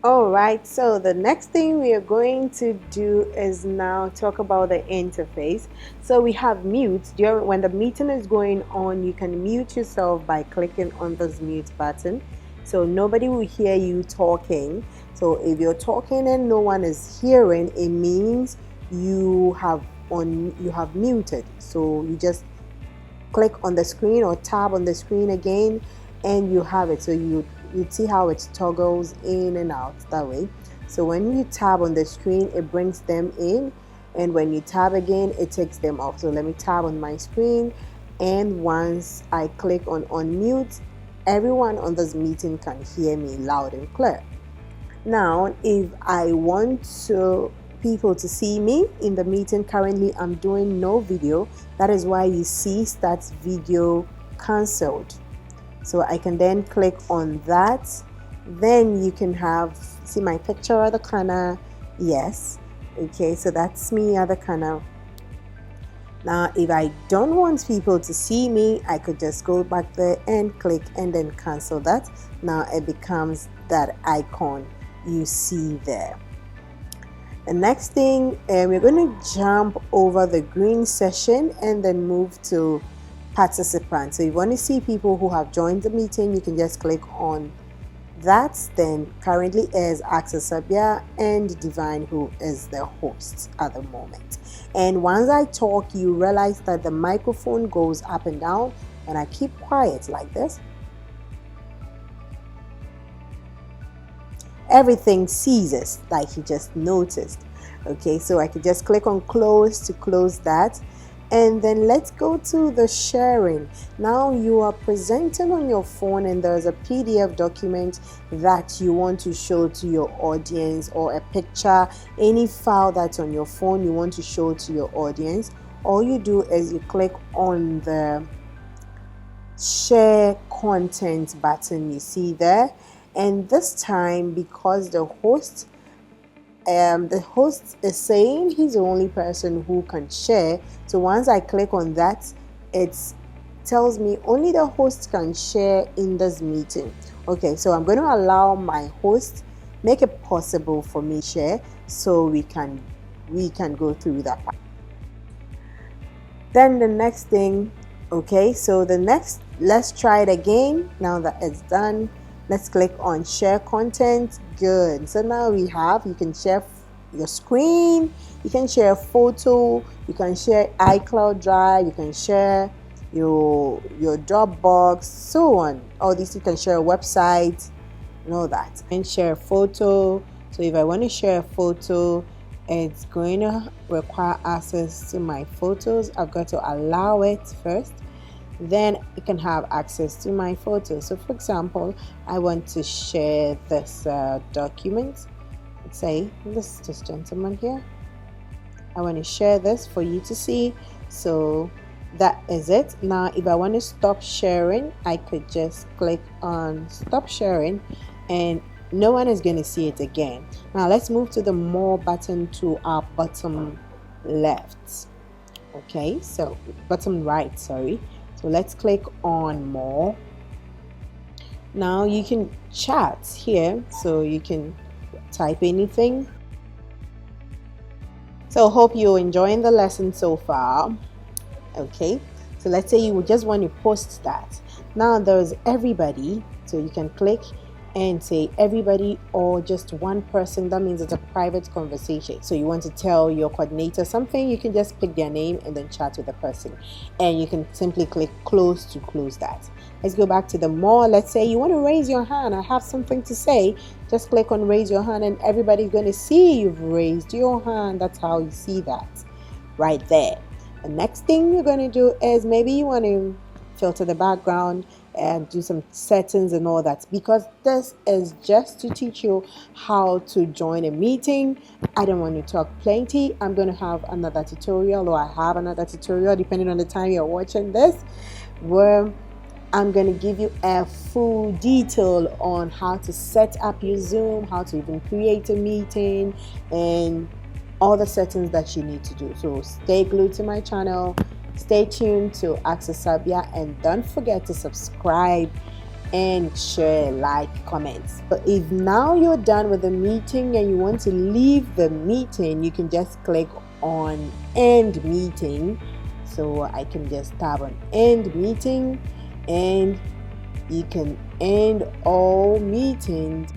Alright, so the next thing we are going to do is now talk about the interface. So we have mute. When the meeting is going on, you can mute yourself by clicking on this mute button. So nobody will hear you talking. So if you're talking and no one is hearing, it means you have muted. So you just click on the screen or tab on the screen again and you have it. So you see how it toggles in and out that way. So when you tab on the screen, it brings them in, and when you tab again, it takes them off. So let me tab on my screen, and once I click on unmute, everyone on this meeting can hear me loud and clear. Now if I want people to see me in the meeting, currently I'm doing no video. That is why you see start video cancelled. So I can then click on that. Then you can see my picture at the corner. Yes. Okay, so that's me at the corner. Now if I don't want people to see me, I could just go back there and click and then cancel that. Now it becomes that icon you see there. The next thing, we're going to jump over the green session and then move to participants. So if you want to see people who have joined the meeting, you can just click on that. Then currently is Access Sabia and Divine, who is the host at the moment. And once I talk, you realize that the microphone goes up and down, and I keep quiet like this. Everything ceases, like you just noticed. Okay, so I could just click on close to close that. And then let's go to the sharing. Now you are presenting on your phone and there's a PDF document that you want to show to your audience, or a picture, any file that's on your phone you want to show to your audience. All you do is you click on the share content button you see there. And this time, because the host is saying he's the only person who can share, so once I click on that, it tells me only the host can share in this meeting. Okay, so I'm going to allow my host make it possible for me to share, so we can go through that part. Then the next thing, okay, so let's try it again. Now that it's done, let's click on share content. Good. So now you can share your screen, you can share a photo, you can share iCloud Drive, you can share your Dropbox, so on. All these, you can share a website and all that. And share a photo. So if I want to share a photo, it's going to require access to my photos. I've got to allow it first. Then you can have access to my photos. So for example, I want to share this document. Let's say this gentleman here. I want to share this for you to see. So that is it. Now if I want to stop sharing, I could just click on stop sharing and no one is going to see it again. Now let's move to the more button to our bottom left. Okay, so bottom right, sorry. So let's click on more. Now you can chat here, so you can type anything. So hope you're enjoying the lesson so far. Okay, so let's say you just want to post that. Now there's everybody, so you can click and say everybody or just one person. That means it's a private conversation. So you want to tell your coordinator something, you can just pick their name and then chat with the person, and you can simply click close to close that. Let's go back to the more. Let's say you want to raise your hand, I have something to say. Just click on raise your hand and everybody's going to see you've raised your hand. That's how you see that right there. The next thing you're going to do is maybe you want to filter the background and do some settings and all that, because this is just to teach you how to join a meeting. I don't want to talk plenty. I'm going to have another tutorial, or I have another tutorial depending on the time you're watching this, where I'm going to give you a full detail on how to set up your Zoom, how to even create a meeting, and all the settings that you need to do. So stay glued to my channel, stay tuned to Access Sabia, and don't forget to subscribe and share, like, comments. So if now you're done with the meeting and you want to leave the meeting, you can just click on end meeting. So I can just tap on end meeting, and you can end all meetings.